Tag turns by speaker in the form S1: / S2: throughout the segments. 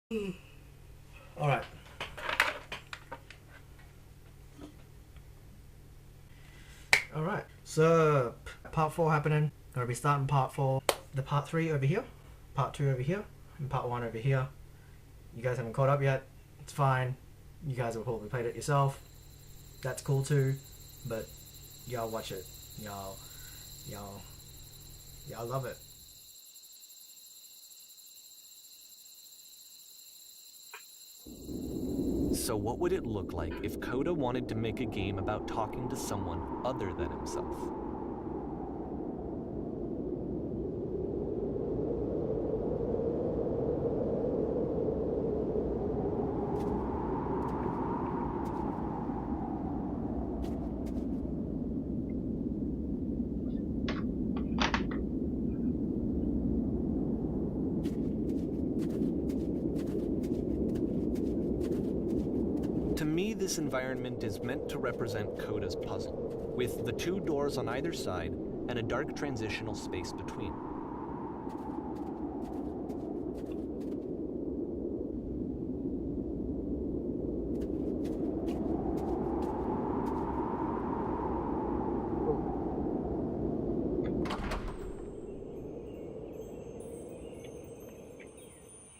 S1: Alright. Alright. So, part 4 happening. Gonna be starting part 4. The part 3 over here. Part 2 over here. And part 1 over here. You guys haven't caught up yet. It's fine. You guys have probably played it yourself. That's cool too. But y'all watch it. Y'all love it.
S2: So what would it look like if Coda wanted to make a game about talking to someone other than himself? This environment is meant to represent Coda's puzzle, with the 2 doors on either side and a dark transitional space between.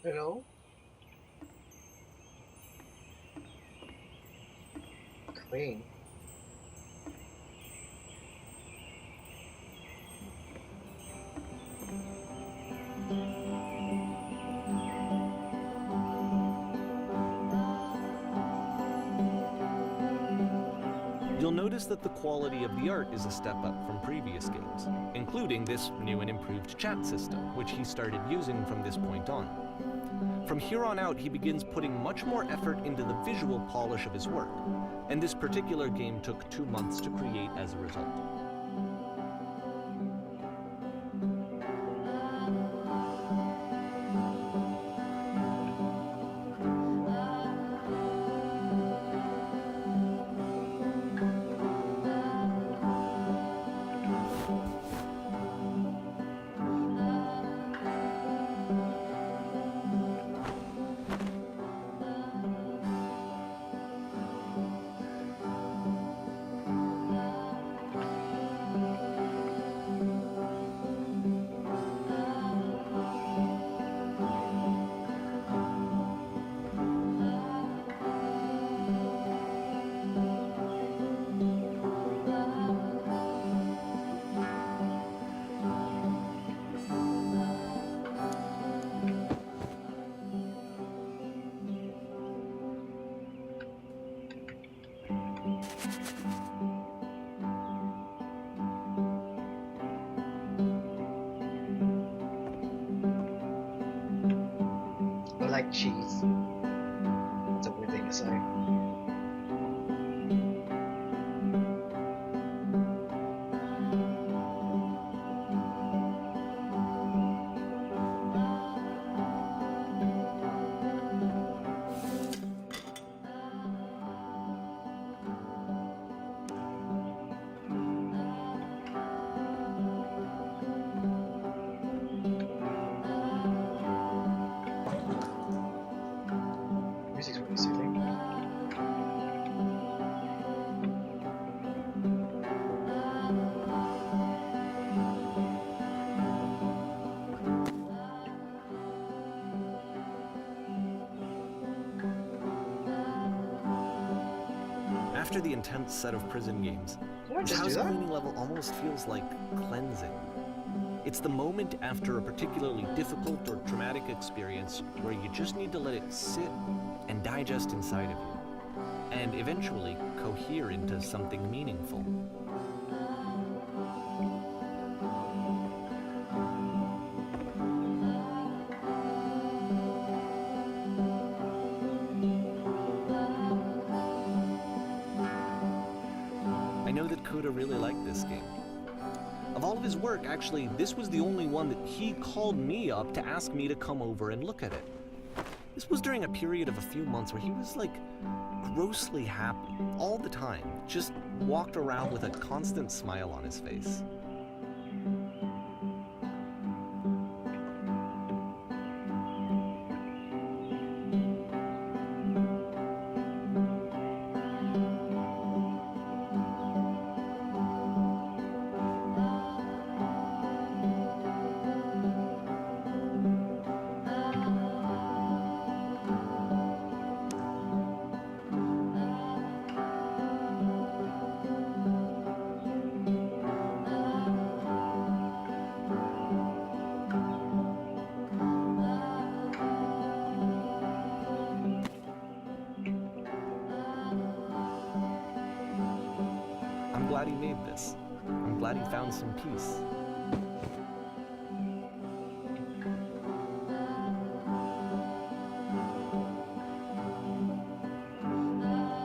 S3: Hello? Clean.
S2: You'll notice that the quality of the art is a step up from previous games, including this new and improved chat system, which he started using from this point on. From here on out, he begins putting much more effort into the visual polish of his work, and this particular game took 2 months to create as a result.
S3: I like cheese. That's a weird thing to say. Music's really soothing.
S2: After the intense set of prison games,
S3: Did I
S2: the
S3: just do
S2: house
S3: that?
S2: cleaning level almost feels like cleansing. It's the moment after a particularly difficult or traumatic experience where you just need to let it sit and digest inside of you, and eventually cohere into something meaningful. I know that Coda really liked this game. Of all of his work, actually, this was the only one that he called me up to ask me to come over and look at it. This was during a period of a few months where he was like grossly happy all the time, just walked around with a constant smile on his face. glad he made this. I'm glad he found some peace.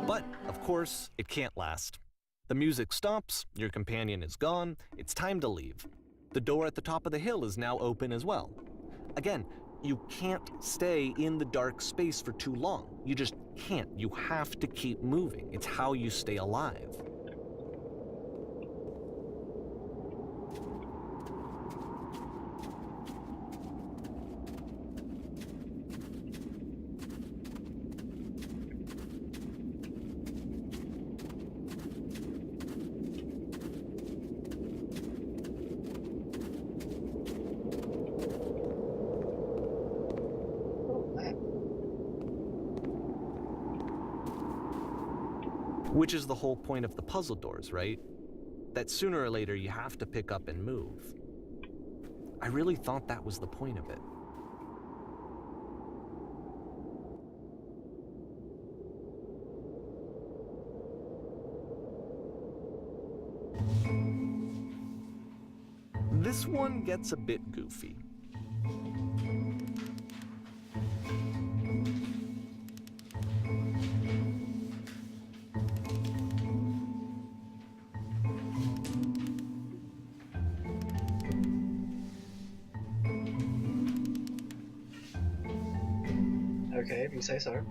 S2: But, of course, it can't last. The music stops, your companion is gone, it's time to leave. The door at the top of the hill is now open as well. Again, you can't stay in the dark space for too long. You just can't. You have to keep moving. It's how you stay alive. Which is the whole point of the puzzle doors, right? That sooner or later you have to pick up and move. I really thought that was the point of it. This one gets a bit goofy.
S3: Okay, if you say so.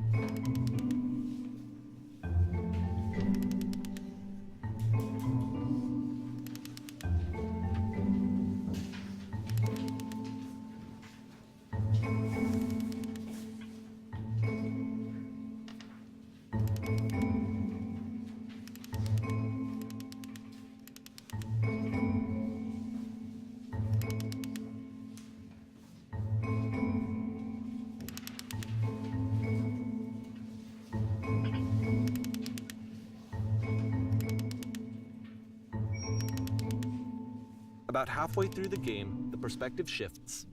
S2: About halfway through the game, the perspective shifts.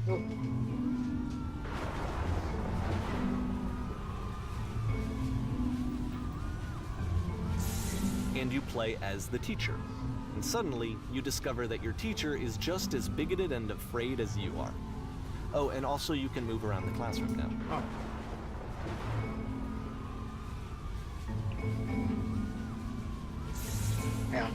S3: Oh.
S2: And you play as the teacher. And suddenly, you discover that your teacher is just as bigoted and afraid as you are. Oh, and also you can move around the classroom now.
S1: Oh.
S3: Yeah.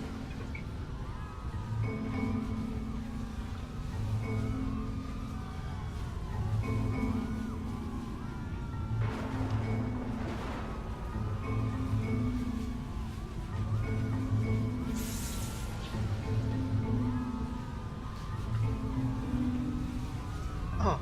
S3: Oh.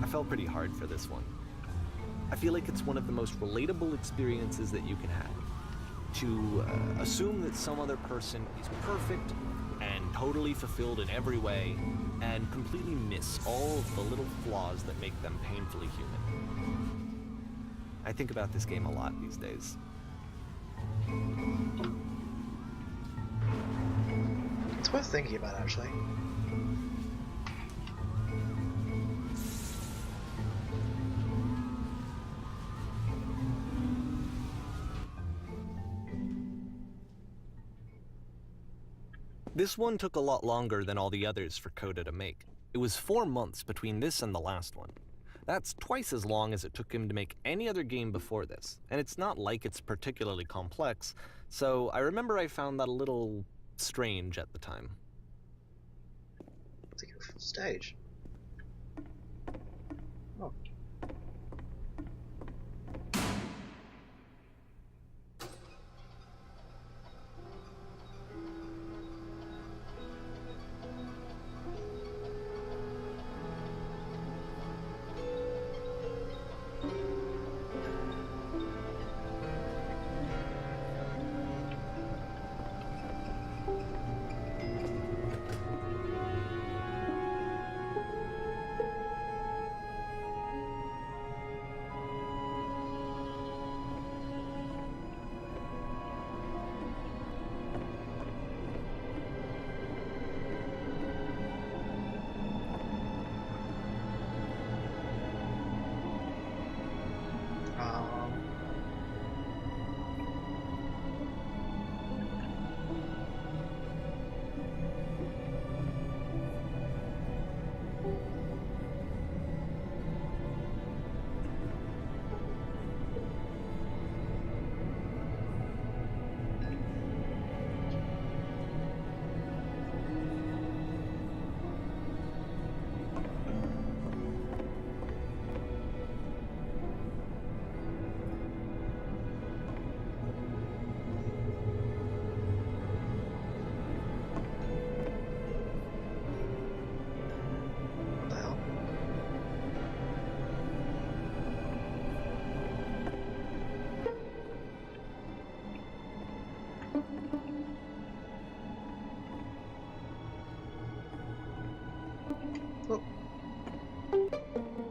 S2: I felt pretty hard for this one. I feel like it's one of the most relatable experiences that you can have. To assume that some other person is perfect and totally fulfilled in every way, and completely miss all of the little flaws that make them painfully human. I think about this game a lot these days.
S3: It's worth thinking about, actually.
S2: This one took a lot longer than all the others for Coda to make. It was 4 months between this and the last one. That's twice as long as it took him to make any other game before this, and it's not like it's particularly complex, so I remember I found that a little strange at the time.
S3: It's like a full stage. Oh. What the hell? Oh.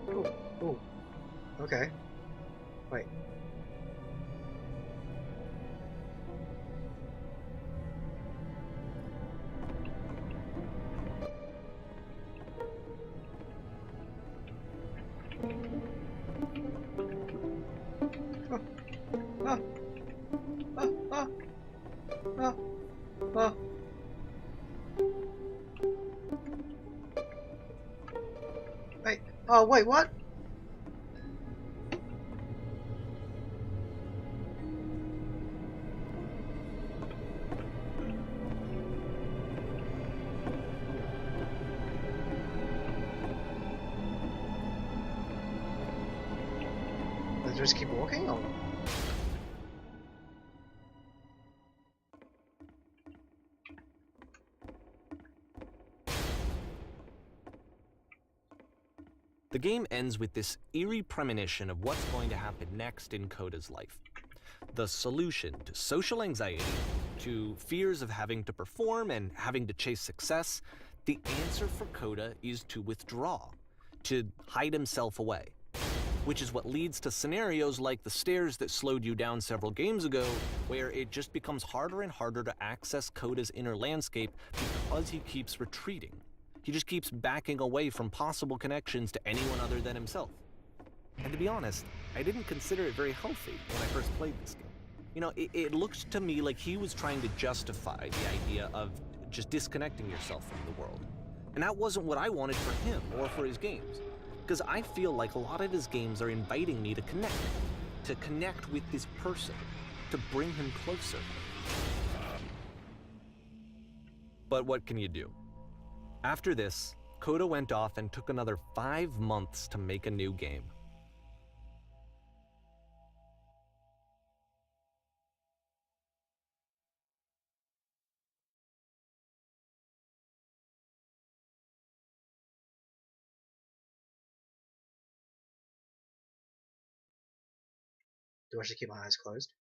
S3: Oh. Oh. Okay. Wait. Oh. Ah. Ah. Ah. Ah. Ah. Wait. Oh, wait, what? Did I just keep walking? Or?
S2: The game ends with this eerie premonition of what's going to happen next in Coda's life. The solution to social anxiety, to fears of having to perform and having to chase success, the answer for Coda is to withdraw, to hide himself away. Which is what leads to scenarios like the stairs that slowed you down several games ago, where it just becomes harder and harder to access Coda's inner landscape because he keeps retreating. He just keeps backing away from possible connections to anyone other than himself. And to be honest, I didn't consider it very healthy when I first played this game. You know, it looked to me like he was trying to justify the idea of just disconnecting yourself from the world. And that wasn't what I wanted for him or for his games. Because I feel like a lot of his games are inviting me to connect with this person, to bring him closer. But what can you do? After this, Coda went off and took another 5 months to make a new game.
S3: Do I just keep my eyes closed?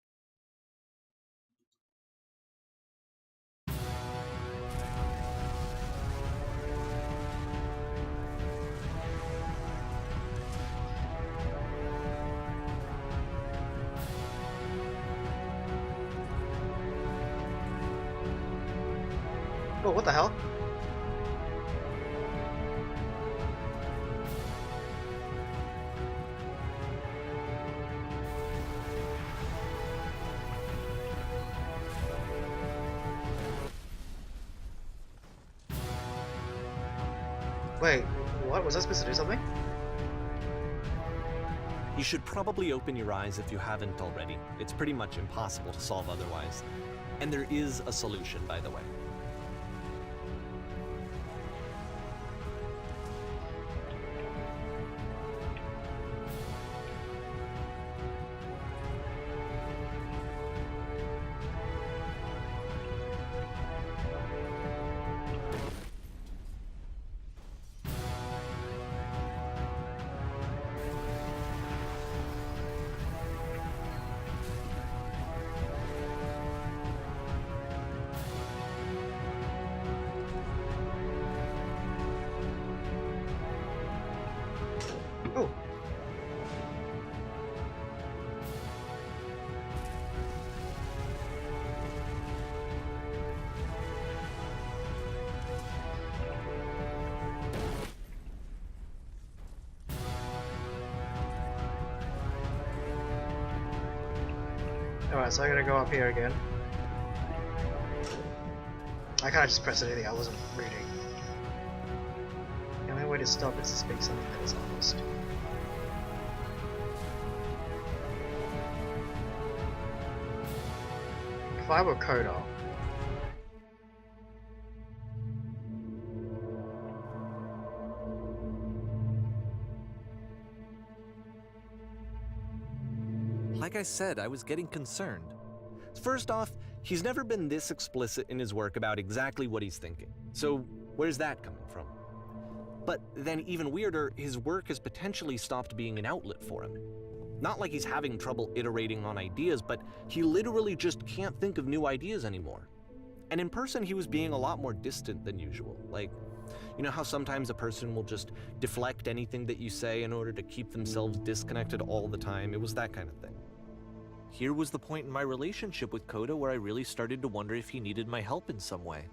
S3: Oh, what the hell? Wait, what? Was I supposed to do something?
S2: You should probably open your eyes if you haven't already. It's pretty much impossible to solve otherwise. And there is a solution, by the way.
S3: Oh. Alright, so I gotta go up here again. I can't just press anything, I wasn't reading. The only way to stop is to speak something that is honest. If I were Coda,
S2: Like I said, I was getting concerned. First off, he's never been this explicit in his work about exactly what he's thinking. So where's that coming from? But then even weirder, his work has potentially stopped being an outlet for him. Not like he's having trouble iterating on ideas, but he literally just can't think of new ideas anymore. And in person, he was being a lot more distant than usual. Like, you know how sometimes a person will just deflect anything that you say in order to keep themselves disconnected all the time? It was that kind of thing. Here was the point in my relationship with Coda where I really started to wonder if he needed my help in some way.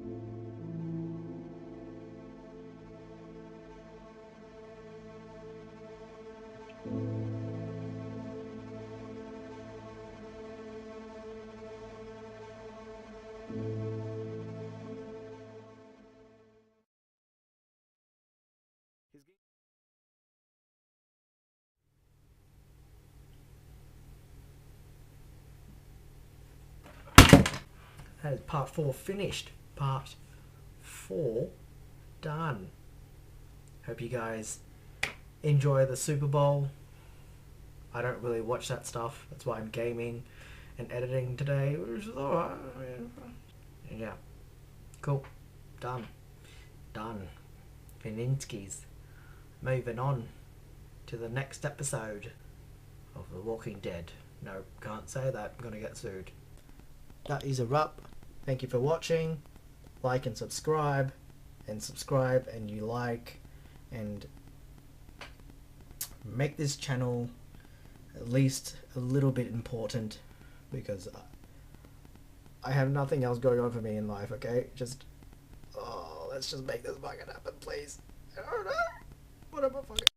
S1: That is part 4 finished. Part 4 done. Hope you guys enjoy the Super Bowl. I don't really watch that stuff. That's why I'm gaming and editing today, which is alright. Yeah. Cool. Done. Done. Fininskis. Moving on to the next episode of The Walking Dead. No, can't say that. I'm gonna get sued. That is a wrap. Thank you for watching. Like and subscribe. And you like. And make this channel at least a little bit important. Because I have nothing else going on for me in life, okay? Just... oh, let's just make this fucking happen, please. I don't know. What am I fucking...